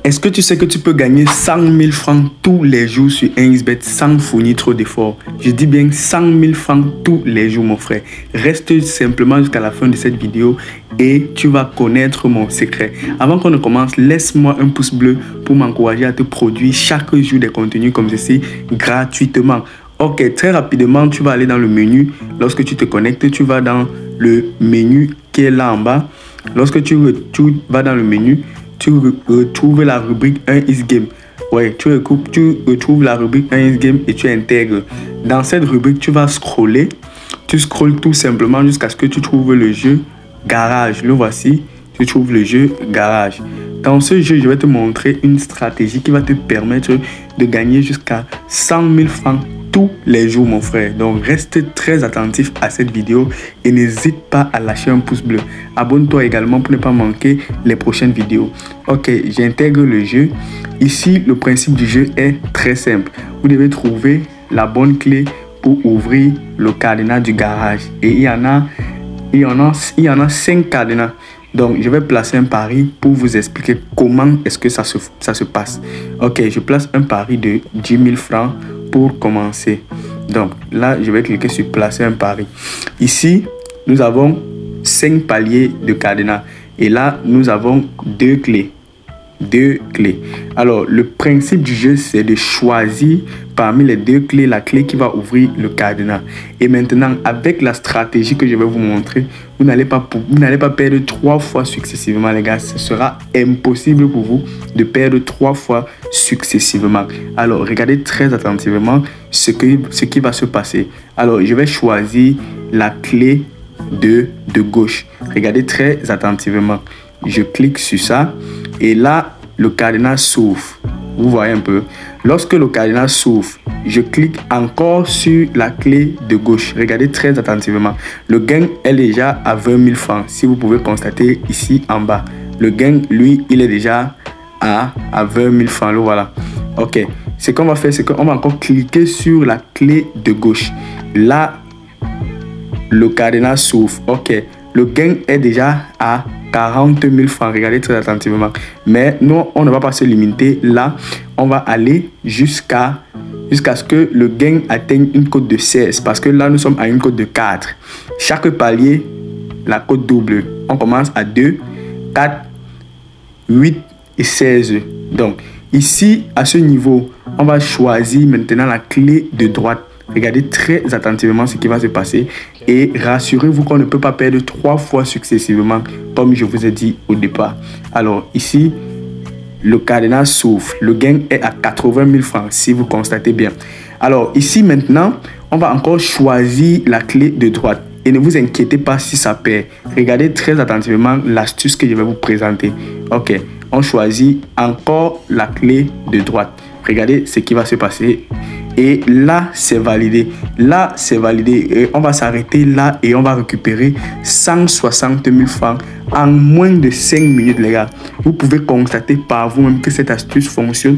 Est-ce que tu sais que tu peux gagner 100 000 francs tous les jours sur 1xBet sans fournir trop d'efforts? Je dis bien 100 000 francs tous les jours, mon frère. Reste simplement jusqu'à la fin de cette vidéo et tu vas connaître mon secret. Avant qu'on ne commence, laisse-moi un pouce bleu pour m'encourager à te produire chaque jour des contenus comme ceci gratuitement. Ok, très rapidement, tu vas aller dans le menu. Lorsque tu te connectes, tu vas dans le menu qui est là en bas. Lorsque tu vas dans le menu, tu retrouves la rubrique 1xGame. Ouais, tu retrouves la rubrique 1xGame et tu intègres. Dans cette rubrique, tu vas scroller. Tu scrolles tout simplement jusqu'à ce que tu trouves le jeu Garage. Le voici. Tu trouves le jeu Garage. Dans ce jeu, je vais te montrer une stratégie qui va te permettre de gagner jusqu'à 100 000 francs tous les jours, mon frère. Donc reste très attentif à cette vidéo et n'hésite pas à lâcher un pouce bleu. Abonne-toi également pour ne pas manquer les prochaines vidéos. Ok, j'intègre le jeu. Ici, le principe du jeu est très simple. Vous devez trouver la bonne clé pour ouvrir le cadenas du garage. Et il y en a 5 cadenas. Donc, je vais placer un pari pour vous expliquer comment est-ce que ça se passe. Ok, je place un pari de 10 000 francs pour commencer. Donc, là, je vais cliquer sur placer un pari. Ici, nous avons 5 paliers de cadenas. Et là, nous avons 2 clés. 2 clés. Alors, le principe du jeu, c'est de choisir parmi les 2 clés la clé qui va ouvrir le cadenas. Et maintenant, avec la stratégie que je vais vous montrer, vous n'allez pas perdre 3 fois successivement, les gars. Ce sera impossible pour vous de perdre 3 fois successivement. Alors, regardez très attentivement ce qui va se passer. Alors, je vais choisir la clé de gauche. Regardez très attentivement. Je clique sur ça et là, le cadenas s'ouvre. Vous voyez un peu. Lorsque le cadenas s'ouvre, je clique encore sur la clé de gauche. Regardez très attentivement. Le gain est déjà à 20 000 francs. Si vous pouvez constater ici en bas. Le gain, lui, il est déjà à 20 000 francs. Le voilà. Ok. Ce qu'on va faire, c'est qu'on va encore cliquer sur la clé de gauche. Là, le cadenas s'ouvre. Ok. Le gain est déjà à 40 000 francs. Regardez très attentivement. Mais nous, on ne va pas se limiter là. On va aller jusqu'à ce que le gain atteigne une cote de 16. Parce que là, nous sommes à une cote de 4. Chaque palier, la cote double. On commence à 2, 4, 8 et 16. Donc, ici, à ce niveau, on va choisir maintenant la clé de droite. Regardez très attentivement ce qui va se passer et rassurez-vous qu'on ne peut pas perdre 3 fois successivement comme je vous ai dit au départ. Alors ici, le cadenas s'ouvre. Le gain est à 80 000 francs si vous constatez bien. Alors ici maintenant, on va encore choisir la clé de droite. Et ne vous inquiétez pas si ça perd. Regardez très attentivement l'astuce que je vais vous présenter. Ok, on choisit encore la clé de droite. Regardez ce qui va se passer. Et là, c'est validé. Là, c'est validé. Et on va s'arrêter là et on va récupérer 160 000 francs en moins de 5 minutes, les gars. Vous pouvez constater par vous-même que cette astuce fonctionne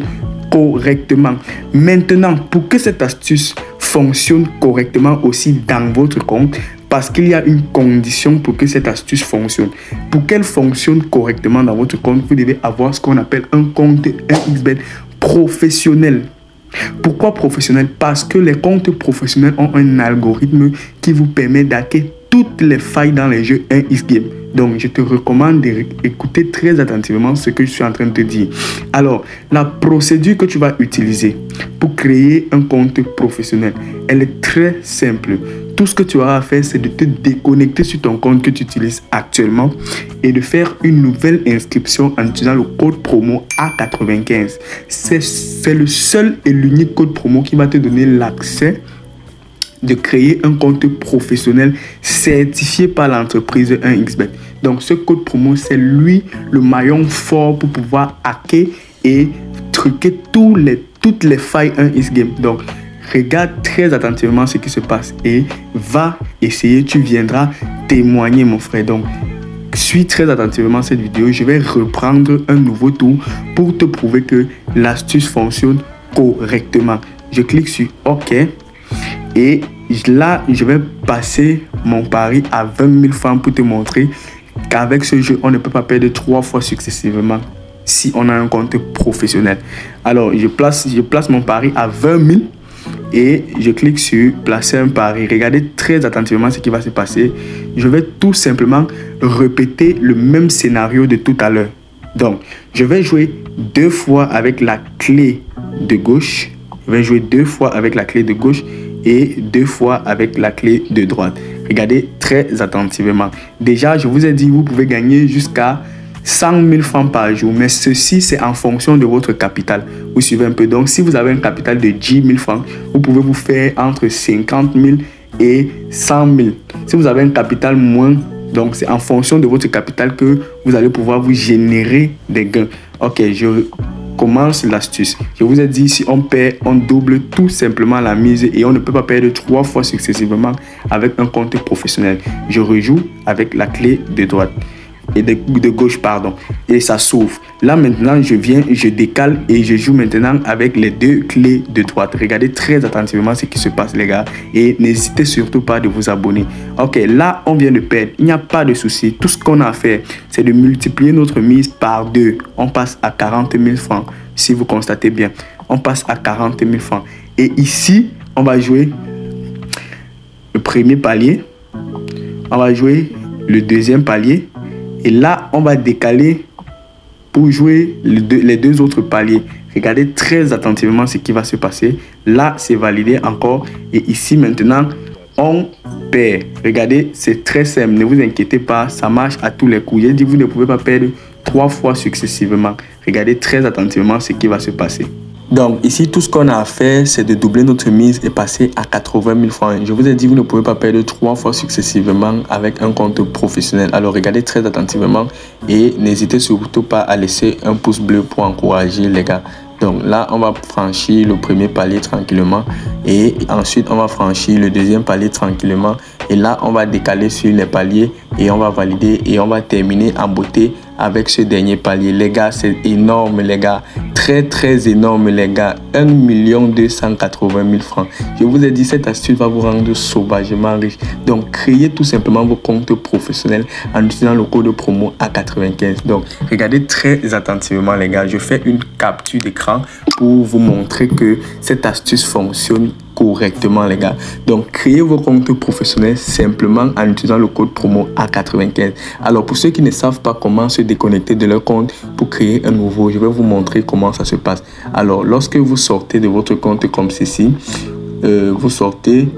correctement. Maintenant, pour que cette astuce fonctionne correctement aussi dans votre compte, parce qu'il y a une condition pour que cette astuce fonctionne. Pour qu'elle fonctionne correctement dans votre compte, vous devez avoir ce qu'on appelle un compte 1xBet professionnel. Pourquoi professionnel? Parce que les comptes professionnels ont un algorithme qui vous permet d'hacker toutes les failles dans les jeux 1xGame. Donc, je te recommande d'écouter très attentivement ce que je suis en train de te dire. Alors, la procédure que tu vas utiliser pour créer un compte professionnel, elle est très simple. Tout ce que tu auras à faire, c'est de te déconnecter sur ton compte que tu utilises actuellement et de faire une nouvelle inscription en utilisant le code promo A95. C'est le seul et l'unique code promo qui va te donner l'accès de créer un compte professionnel certifié par l'entreprise 1xBet. Donc, ce code promo, c'est lui le maillon fort pour pouvoir hacker et truquer toutes les failles 1xGame. Donc, regarde très attentivement ce qui se passe et va essayer. Tu viendras témoigner, mon frère. Donc, suis très attentivement cette vidéo. Je vais reprendre un nouveau tour pour te prouver que l'astuce fonctionne correctement. Je clique sur OK. Et là, je vais passer mon pari à 20 000 francs pour te montrer qu'avec ce jeu, on ne peut pas perdre 3 fois successivement. si on a un compte professionnel. Alors, je place mon pari à 20 000 et je clique sur placer un pari. Regardez très attentivement ce qui va se passer. Je vais tout simplement répéter le même scénario de tout à l'heure. Donc, je vais jouer 2 fois avec la clé de gauche. Je vais jouer 2 fois avec la clé de gauche et 2 fois avec la clé de droite. Regardez très attentivement. Déjà, je vous ai dit, vous pouvez gagner jusqu'à 100 000 francs par jour. Mais ceci, c'est en fonction de votre capital. Vous suivez un peu. Donc, si vous avez un capital de 10 000 francs, vous pouvez vous faire entre 50 000 et 100 000. Si vous avez un capital moins, donc c'est en fonction de votre capital que vous allez pouvoir vous générer des gains. Ok, je commence l'astuce. Je vous ai dit, si on perd, on double tout simplement la mise et on ne peut pas perdre 3 fois successivement avec un compte professionnel. Je rejoue avec la clé de droite et de gauche, pardon, et ça s'ouvre. Là maintenant, je décale et je joue maintenant avec les 2 clés de droite. Regardez très attentivement ce qui se passe, les gars, et n'hésitez surtout pas de vous abonner. Ok, là on vient de perdre, il n'y a pas de souci. Tout ce qu'on a à faire, c'est de multiplier notre mise par 2. On passe à 40 000 francs. Si vous constatez bien, on passe à 40 000 francs. Et ici, on va jouer le premier palier, on va jouer le deuxième palier. Et là, on va décaler pour jouer les 2 autres paliers. Regardez très attentivement ce qui va se passer. Là, c'est validé encore. Et ici, maintenant, on perd. Regardez, c'est très simple. Ne vous inquiétez pas, ça marche à tous les coups. J'ai dit, vous ne pouvez pas perdre 3 fois successivement. Regardez très attentivement ce qui va se passer. Donc ici, tout ce qu'on a à faire, c'est de doubler notre mise et passer à 80 000 francs. Je vous ai dit, vous ne pouvez pas perdre 3 fois successivement avec un compte professionnel. Alors regardez très attentivement et n'hésitez surtout pas à laisser un pouce bleu pour encourager les gars. Donc là, on va franchir le premier palier tranquillement et ensuite on va franchir le deuxième palier tranquillement. Et là, on va décaler sur les paliers et on va valider et on va terminer en beauté avec ce dernier palier. Les gars, c'est énorme, les gars. Très énorme, les gars. 1 280 000 francs. Je vous ai dit, cette astuce va vous rendre sauvagement riche. Donc, créez tout simplement vos comptes professionnels en utilisant le code promo A95. Donc, regardez très attentivement, les gars. Je fais une capture d'écran pour vous montrer que cette astuce fonctionne correctement, les gars. Donc, créez vos comptes professionnels simplement en utilisant le code promo A95. Alors, pour ceux qui ne savent pas comment se déconnecter de leur compte pour créer un nouveau, je vais vous montrer comment ça se passe. Alors, lorsque vous sortez de votre compte comme ceci, vous sortez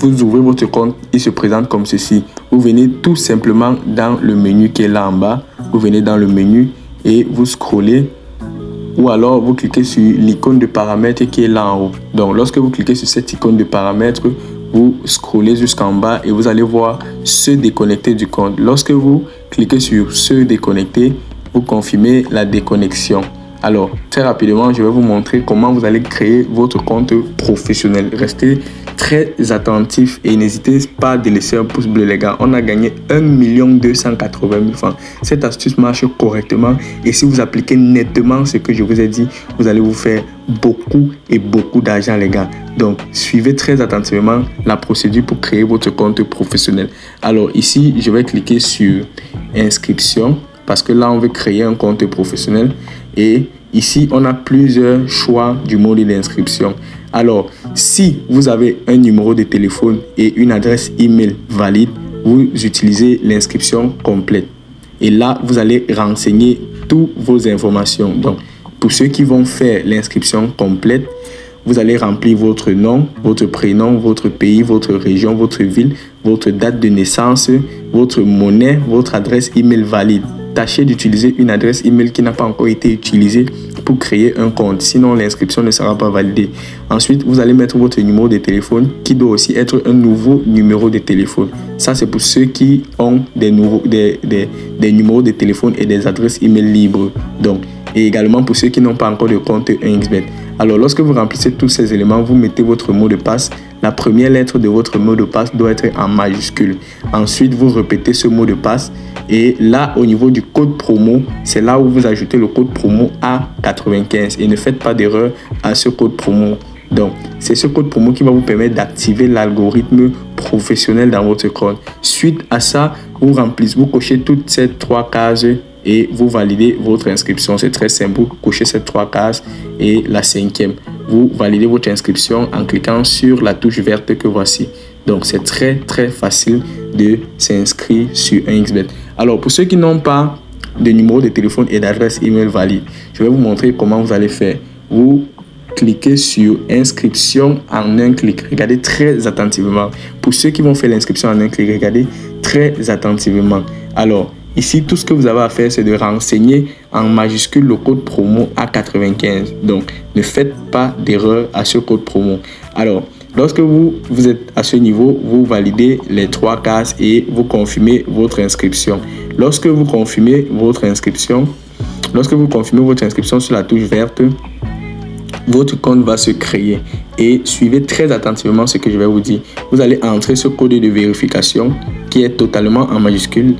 vous ouvrez votre compte, il se présente comme ceci. Vous venez tout simplement dans le menu qui est là en bas. Vous venez dans le menu et vous scrollez. Ou alors, vous cliquez sur l'icône de paramètres qui est là en haut. Donc, lorsque vous cliquez sur cette icône de paramètres, vous scrollez jusqu'en bas et vous allez voir se déconnecter du compte. Lorsque vous cliquez sur se déconnecter, vous confirmez la déconnexion. Alors, très rapidement, je vais vous montrer comment vous allez créer votre compte professionnel. Restez très attentifs et n'hésitez pas à laisser un pouce bleu, les gars. On a gagné 1 280 000 francs. Cette astuce marche correctement et si vous appliquez nettement ce que je vous ai dit, vous allez vous faire beaucoup d'argent, les gars. Donc, suivez très attentivement la procédure pour créer votre compte professionnel. Alors, ici, je vais cliquer sur inscription parce que là, on veut créer un compte professionnel. Et ici, on a plusieurs choix du mode d'inscription. Alors, si vous avez un numéro de téléphone et une adresse email valide, vous utilisez l'inscription complète. Et là, vous allez renseigner toutes vos informations. Donc, pour ceux qui vont faire l'inscription complète, vous allez remplir votre nom, votre prénom, votre pays, votre région, votre ville, votre date de naissance, votre monnaie, votre adresse email valide. Tâchez d'utiliser une adresse email qui n'a pas encore été utilisée pour créer un compte. Sinon, l'inscription ne sera pas validée. Ensuite, vous allez mettre votre numéro de téléphone qui doit aussi être un nouveau numéro de téléphone. Ça, c'est pour ceux qui ont des numéros de téléphone et des adresses email libres. Donc, et également pour ceux qui n'ont pas encore de compte 1xBet. Alors, lorsque vous remplissez tous ces éléments, vous mettez votre mot de passe. La première lettre de votre mot de passe doit être en majuscule. Ensuite, vous répétez ce mot de passe. Et là, au niveau du code promo, c'est là où vous ajoutez le code promo A95. Et ne faites pas d'erreur à ce code promo. Donc, c'est ce code promo qui va vous permettre d'activer l'algorithme professionnel dans votre compte. Suite à ça, vous cochez toutes ces 3 cases et vous validez votre inscription. C'est très simple, vous cochez ces 3 cases et la 5e. Vous validez votre inscription en cliquant sur la touche verte que voici. Donc c'est très facile de s'inscrire sur 1xBet. Alors pour ceux qui n'ont pas de numéro de téléphone et d'adresse email valide, je vais vous montrer comment vous allez faire. Vous cliquez sur inscription en un clic. Regardez très attentivement. Pour ceux qui vont faire l'inscription en un clic, regardez très attentivement. Alors ici, tout ce que vous avez à faire, c'est de renseigner en majuscule le code promo A95. Donc ne faites pas d'erreur à ce code promo. Alors lorsque vous êtes à ce niveau, vous validez les 3 cases et vous confirmez votre inscription. Lorsque vous confirmez votre inscription sur la touche verte, votre compte va se créer. Et suivez très attentivement ce que je vais vous dire. Vous allez entrer ce code de vérification qui est totalement en majuscule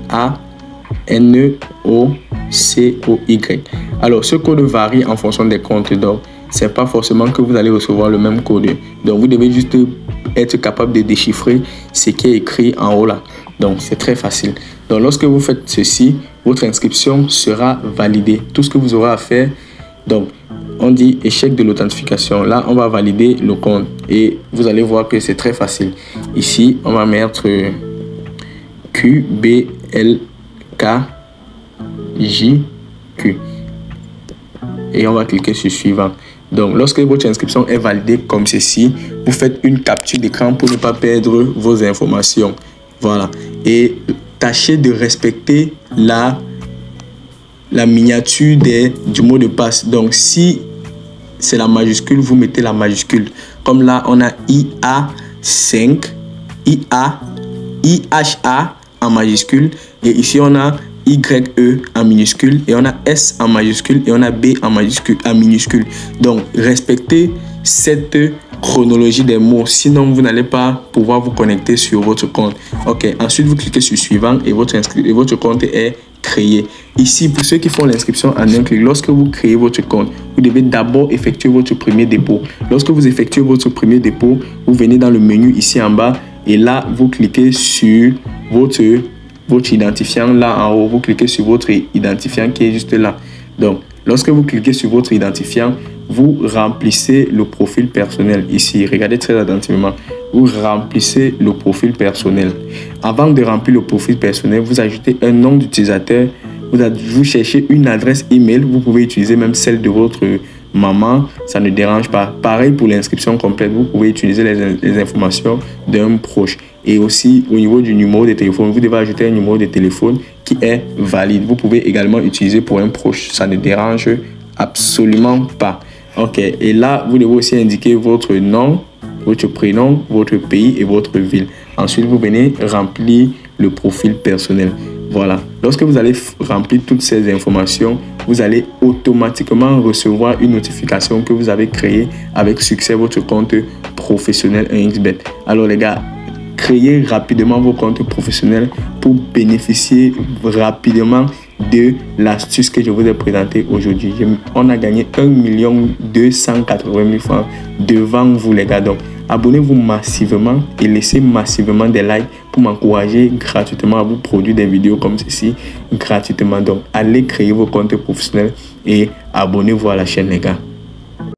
ANEOCOY. Alors ce code varie en fonction des comptes, donc c'est pas forcément que vous allez recevoir le même code. Donc vous devez juste être capable de déchiffrer ce qui est écrit en haut là. Donc c'est très facile. Donc lorsque vous faites ceci, votre inscription sera validée. Tout ce que vous aurez à faire, donc on dit échec de l'authentification. Là on va valider le compte et vous allez voir que c'est très facile. Ici on va mettre QBLKJQ et on va cliquer sur suivant. Donc lorsque votre inscription est validée comme ceci, vous faites une capture d'écran pour ne pas perdre vos informations. Voilà, et tâchez de respecter la miniature du mot de passe. Donc si c'est la majuscule, vous mettez la majuscule. Comme là on a IA5, IHA en majuscule, et ici on a YE en minuscule, et on a S en majuscule, et on a B en minuscule. Donc respectez cette chronologie des mots, sinon vous n'allez pas pouvoir vous connecter sur votre compte. Ok, ensuite vous cliquez sur suivant et votre compte est créé. Ici, pour ceux qui font l'inscription en un clic, lorsque vous créez votre compte, vous devez d'abord effectuer votre premier dépôt. Lorsque vous effectuez votre premier dépôt, vous venez dans le menu ici en bas et là vous cliquez sur votre identifiant. Là en haut, vous cliquez sur votre identifiant qui est juste là. Donc lorsque vous cliquez sur votre identifiant, vous remplissez le profil personnel ici. Regardez très attentivement. Vous remplissez le profil personnel. Avant de remplir le profil personnel, vous ajoutez un nom d'utilisateur. Vous cherchez une adresse email. Vous pouvez utiliser même celle de votre maman. Ça ne dérange pas. Pareil pour l'inscription complète. Vous pouvez utiliser les informations d'un proche. Et aussi, au niveau du numéro de téléphone, vous devez ajouter un numéro de téléphone qui est valide. Vous pouvez également utiliser pour un proche. Ça ne dérange absolument pas. Ok, et là, vous devez aussi indiquer votre nom, votre prénom, votre pays et votre ville. Ensuite, vous venez remplir le profil personnel. Voilà. Lorsque vous allez remplir toutes ces informations, vous allez automatiquement recevoir une notification que vous avez créé avec succès votre compte professionnel 1xBet. Alors les gars, créez rapidement vos comptes professionnels pour bénéficier rapidement de l'astuce que je vous ai présentée aujourd'hui. On a gagné 1 280 000 francs devant vous les gars. Donc abonnez-vous massivement et laissez massivement des likes pour m'encourager gratuitement à vous produire des vidéos comme ceci gratuitement. Donc allez créer vos comptes professionnels et abonnez-vous à la chaîne les gars.